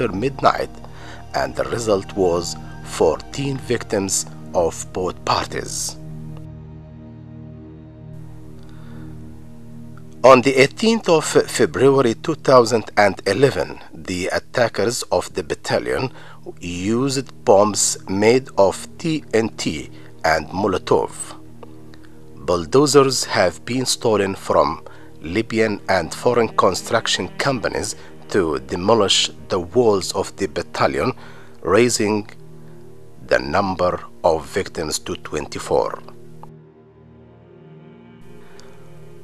after midnight, and the result was 14 victims of both parties. On the 18th of February 2011, the attackers of the battalion used bombs made of TNT and Molotov. Bulldozers have been stolen from Libyan and foreign construction companies to demolish the walls of the battalion, raising the number of victims to 24.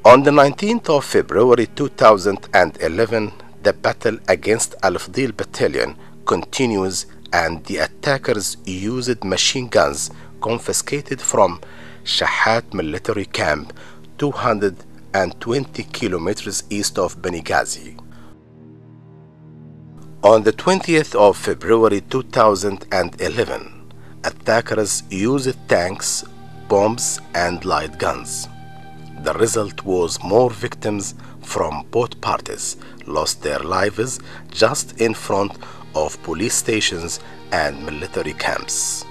On the 19th of February 2011, the battle against Al-Fdil battalion continues, and the attackers used machine guns confiscated from Shahat military camp 220 kilometers east of Benghazi. On the 20th of February 2011, attackers used tanks, bombs, and light guns. The result was more victims from both parties lost their lives just in front of police stations and military camps.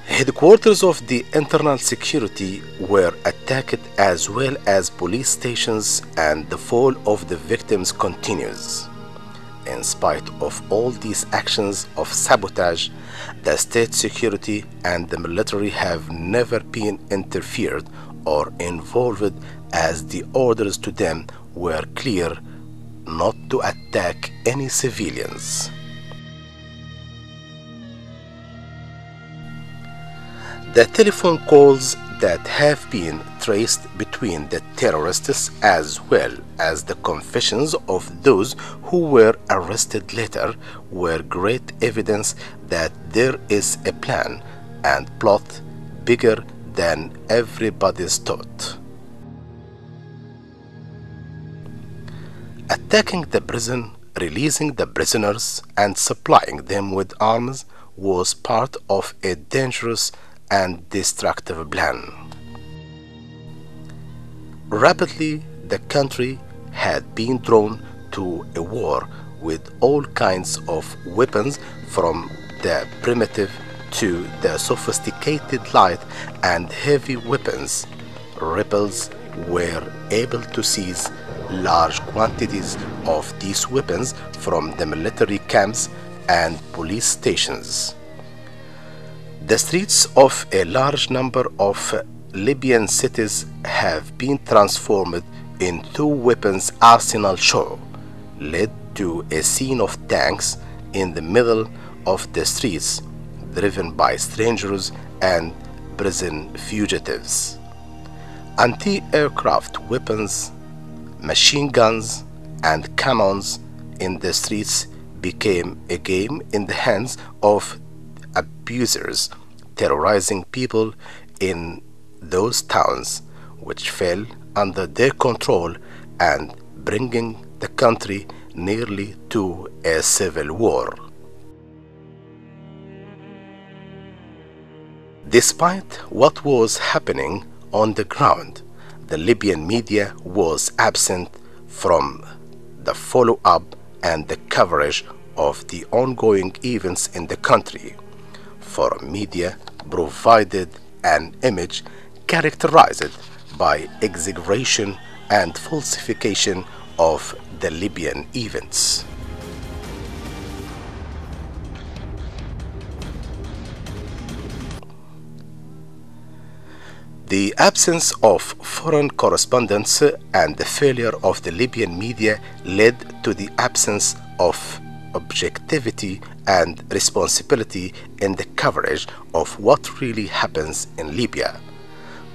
Headquarters of the internal security were attacked, as well as police stations, and the fall of the victims continues. In spite of all these actions of sabotage, the state security and the military have never been interfered or involved, as the orders to them were clear not to attack any civilians. The telephone calls that have been traced between the terrorists, as well as the confessions of those who were arrested later, were great evidence that there is a plan and plot bigger than everybody's thought. Attacking the prison, releasing the prisoners, and supplying them with arms was part of a dangerous and destructive plan. Rapidly, the country had been drawn to a war with all kinds of weapons, from the primitive to the sophisticated light and heavy weapons. Rebels were able to seize large quantities of these weapons from the military camps and police stations. The streets of a large number of Libyan cities have been transformed into weapons arsenal show, led to a scene of tanks in the middle of the streets, driven by strangers and prison fugitives. Anti-aircraft weapons, machine guns, and cannons in the streets became a game in the hands of abusers, terrorizing people in those towns which fell under their control and bringing the country nearly to a civil war. Despite what was happening on the ground, the Libyan media was absent from the follow-up and the coverage of the ongoing events in the country. Foreign media provided an image characterized by exaggeration and falsification of the Libyan events. The absence of foreign correspondence and the failure of the Libyan media led to the absence of objectivity and responsibility in the coverage of what really happens in Libya.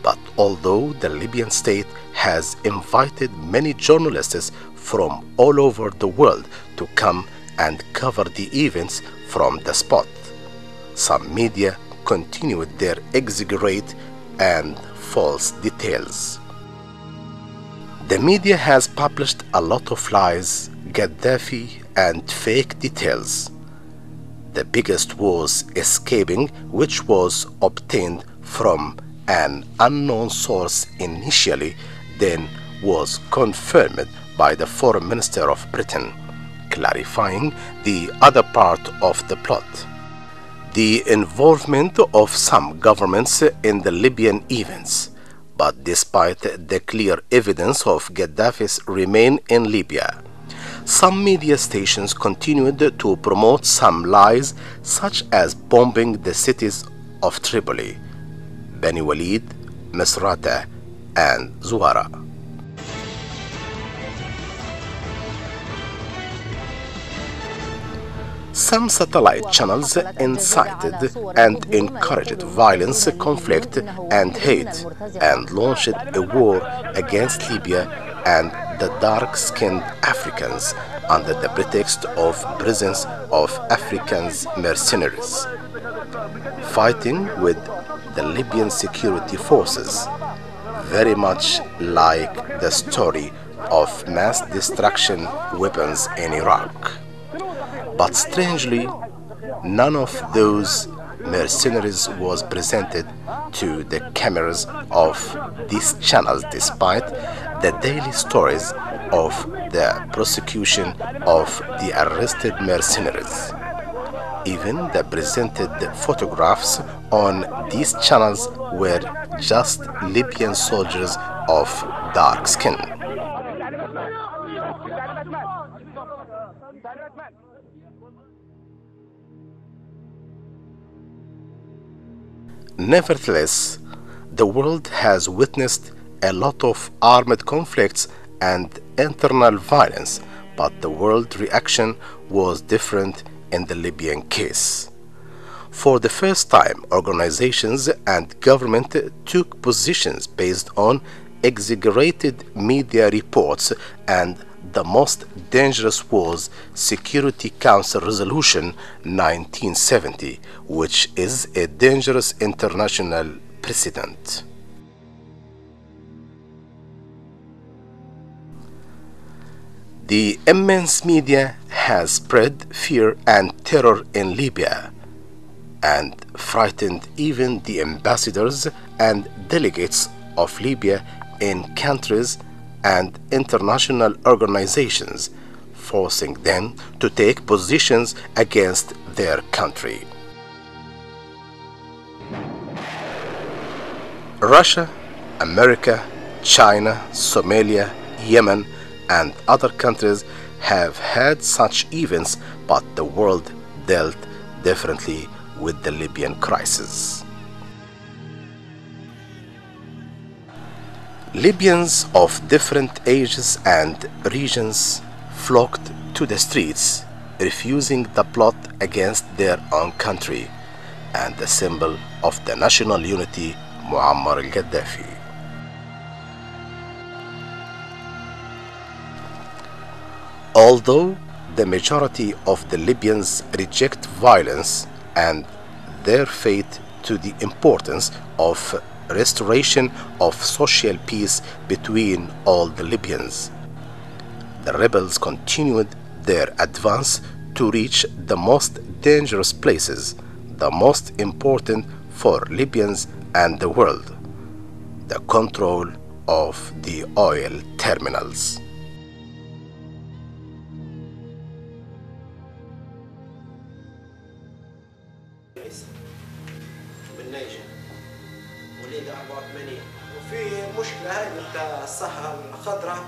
But although the Libyan state has invited many journalists from all over the world to come and cover the events from the spot, some media continued their exaggerate and false details. The media has published a lot of lies, Gaddafi, and fake details. The biggest was escaping, which was obtained from an unknown source initially, then was confirmed by the Foreign Minister of Britain, clarifying the other part of the plot: the involvement of some governments in the Libyan events. But despite the clear evidence of Gaddafi's remain in Libya, some media stations continued to promote some lies, such as bombing the cities of Tripoli, Beni Walid, Misrata, and Zuwara. Some satellite channels incited and encouraged violence, conflict, and hate, and launched a war against Libya and the dark-skinned Africans under the pretext of presence of Africans mercenaries, fighting with the Libyan security forces, very much like the story of mass destruction weapons in Iraq. But strangely, none of those mercenaries was presented to the cameras of these channels, despite the daily stories of the prosecution of the arrested mercenaries. Even the presented photographs on these channels were just Libyan soldiers of dark skin. Nevertheless, the world has witnessed a lot of armed conflicts and internal violence, but the world reaction was different in the Libyan case. For the first time, organizations and government took positions based on exaggerated media reports, and the most dangerous was Security Council Resolution 1970, which is a dangerous international precedent. The immense media has spread fear and terror in Libya and frightened even the ambassadors and delegates of Libya in countries and international organizations, forcing them to take positions against their country. Russia, America, China, Somalia, Yemen, and other countries have had such events, but the world dealt differently with the Libyan crisis. Libyans of different ages and regions flocked to the streets, refusing the plot against their own country and the symbol of the national unity, Muammar al-Gaddafi. Although the majority of the Libyans reject violence and their faith to the importance of restoration of social peace between all the Libyans, the rebels continued their advance to reach the most dangerous places, the most important for Libyans and the world: the control of the oil terminals. وليد 84. وفي مشكلة هاي بتاع الصحة الخضراء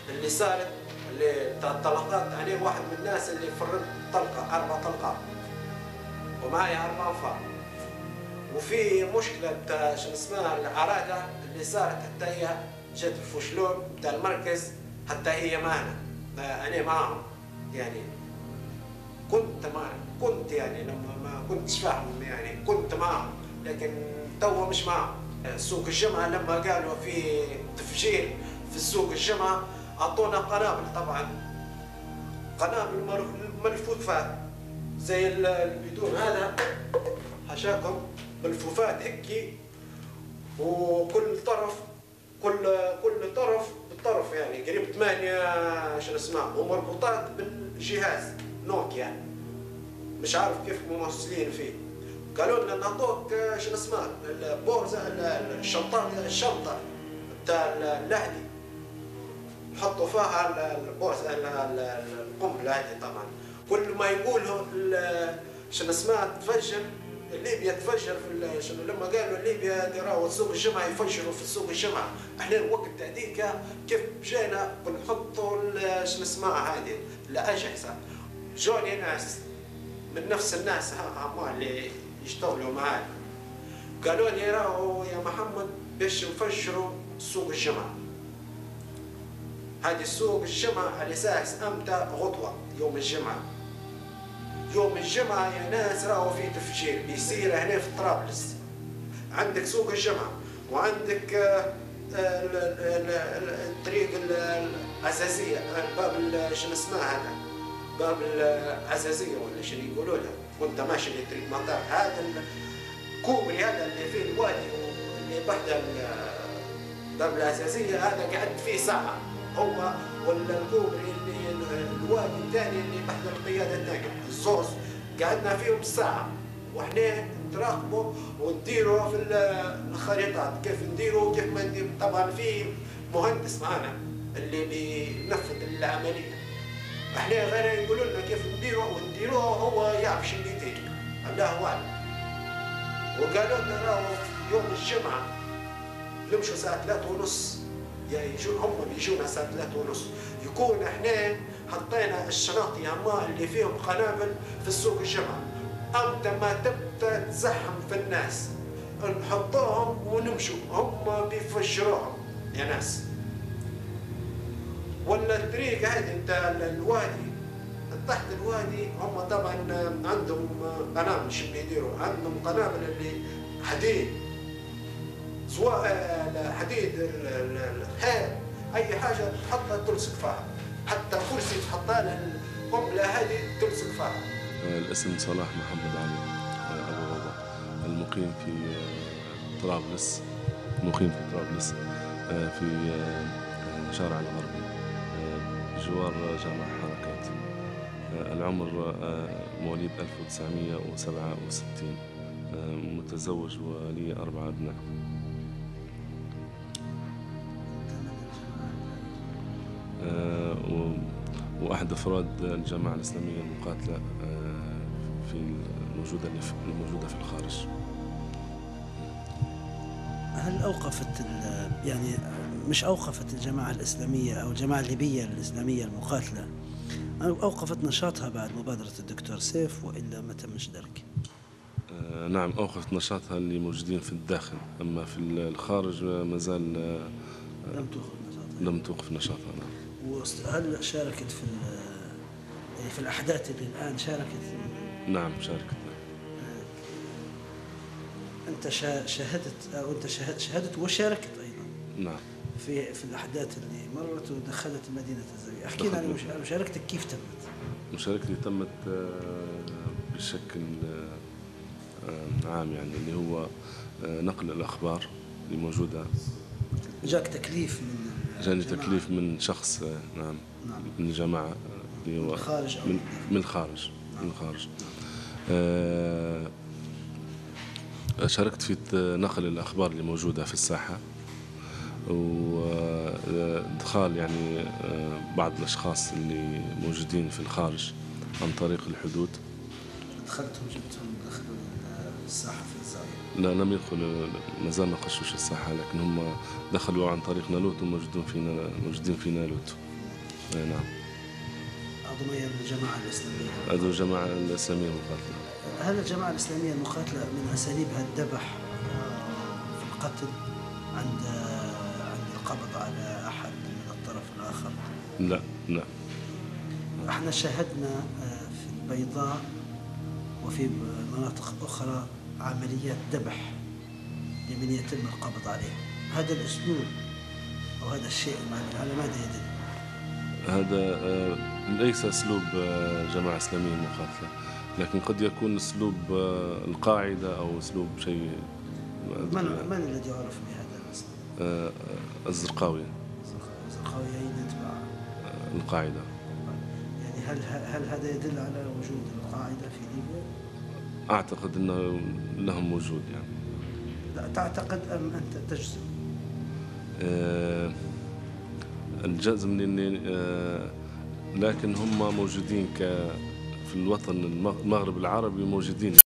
اللي صارت، اللي بتاع الطلقات. أنا واحد من الناس اللي فرقت طلقة 4 طلقات ومعي 4 أنفار. وفي مشكلة بتاع شو اسمها العرادة اللي صارت، حتى هي جت الفشلون بتاع المركز، حتى هي معنا. أنا معهم يعني، كنت يعني لما ما كنتش فاهم يعني كنت معهم، لكن توا مش معهم. سوق الجمعة لما قالوا في تفجير في سوق الجمعة أعطونا قنابل، طبعا قنابل ملفوفات زي البدون هذا، حشاكم ملفوفات هيك، وكل طرف كل طرف بالطرف يعني قريب 8 شو اسمها، ومربوطات بالجهاز نوكيا، مش عارف كيف موصلين فيه. قالوا لنا نعطوك شو اسمها البورزه، الشنطه بتاع اللهدي، نحطوا فيها القنبله هذه. طبعا كل ما يقولوا شنو اسمها تفجر ليبيا، تفجر في شنو لما قالوا ليبيا راهو سوق الجمعه يفجروا في سوق الجمعه. احنا الوقت هذيك كيف جينا بنحطوا شنو اسمها هذه الاجهزه، جوني ناس من نفس الناس هما اللي يشتغلوا معانا قالوا لي راهو يا محمد باش نفجروا سوق الجمعه. هذه سوق الجمعه على اساس امتى؟ غدوه يوم الجمعه. يوم الجمعة يا ناس راهو في تفجير بيصير هنا في طرابلس. عندك سوق الجمعة وعندك الطريق العزازية، باب شنو اسمها هذا؟ باب العزازية ولا شنو يقولوا لها، وانت ماشي في طريق مطار. هذا الكوبري هذا اللي فيه الوادي اللي بعد باب العزازية هذا قعد فيه ساعة هو، ولا الكوبري اللي الوادي الثاني اللي بعد القيادة الناقل الزوز قعدنا فيهم ساعة وإحنا نتراقبوا ونديروا في الخريطات كيف نديروا كيف ما نديروا. طبعا في مهندس معنا اللي بينفذ العملية، إحنا غير يقولوا لنا كيف نديروا ونديروه هو يعرف شو اللي يدير، الله أعلم. وقالوا لنا راهو يوم الجمعة نمشوا الساعة 3:30، يعني هم بيجونا الساعة 3:30، يكون احنا حطينا الشناطي هما اللي فيهم قنابل في السوق الجمعة. امتى ما تبدا تزحم في الناس نحطوهم ونمشوا، هم بيفجروهم يا ناس. ولا الطريق هذه انت الوادي تحت الوادي هم طبعا عندهم قنابل، شو بيديروا؟ عندهم قنابل اللي حديد، سواء حديد الحيل اي حاجه تحطها تلصق فيها، حتى كرسي تحطها له القنبله هذه تلصق فيها. الاسم صلاح محمد علي ابو غوضة، المقيم في طرابلس، في شارع الغربي جوار جامع حركات. العمر مواليد 1967، متزوج ولي 4 أبناء. وأحد أفراد الجماعة الإسلامية المقاتلة في الموجودة في الخارج. هل أوقفت يعني مش أوقفت الجماعة الإسلامية أو الجماعة الليبية الإسلامية المقاتلة أوقفت نشاطها بعد مبادرة الدكتور سيف، وإلا ما تمش ذلك؟ نعم، أوقفت نشاطها اللي موجودين في الداخل، أما في الخارج ما زال لم توقف نشاطها. نعم. وهل شاركت في الأحداث اللي الآن شاركت؟ نعم شاركت. أنت شاهدت أو أنت شاهدت وشاركت أيضا؟ نعم. في الأحداث اللي مرت ودخلت مدينة الزاوية. أحكي لنا عن مشاركتك كيف تمت؟ مشاركتي تمت بشكل عام، يعني اللي هو نقل الأخبار اللي موجودة. جاك تكليف جاني تكليف من شخص، نعم، من الجماعة اللي هو من الخارج. شاركت في نقل الأخبار اللي موجودة في الساحة، وادخال يعني بعض الأشخاص اللي موجودين في الخارج عن طريق الحدود. دخلتهم جبتهم دخلوا الساحة في الزاوية؟ لا، لم يدخلوا، ما زال ما خشوش الساحة، لكن هم دخلوا عن طريق نالوت وموجودين في نالوت. نعم. أضمية الجماعة الإسلامية. هذو الجماعة الإسلامية المقاتلة. هل الجماعة الإسلامية المقاتلة من أساليبها الذبح في القتل عند القبض على أحد من الطرف الآخر؟ لا. احنا شاهدنا في البيضاء وفي مناطق أخرى عمليات ذبح لمن يتم القبض عليه. هذا الأسلوب أو هذا الشيء على ماذا يدل؟ هذا ليس أسلوب جماعة إسلامية مقاتلة، لكن قد يكون أسلوب القاعدة أو أسلوب شيء. من الذي يعرف بهذا الأسلوب؟ الزرقاوي. الزرقاوي يتبع القاعدة. يعني هل هذا يدل على وجود القاعدة في ليبيا؟ أعتقد أنه لهم وجود يعني. لا تعتقد أم أنت تجزم؟ الجزم اني لكن هم موجودين في الوطن المغرب العربي موجودين.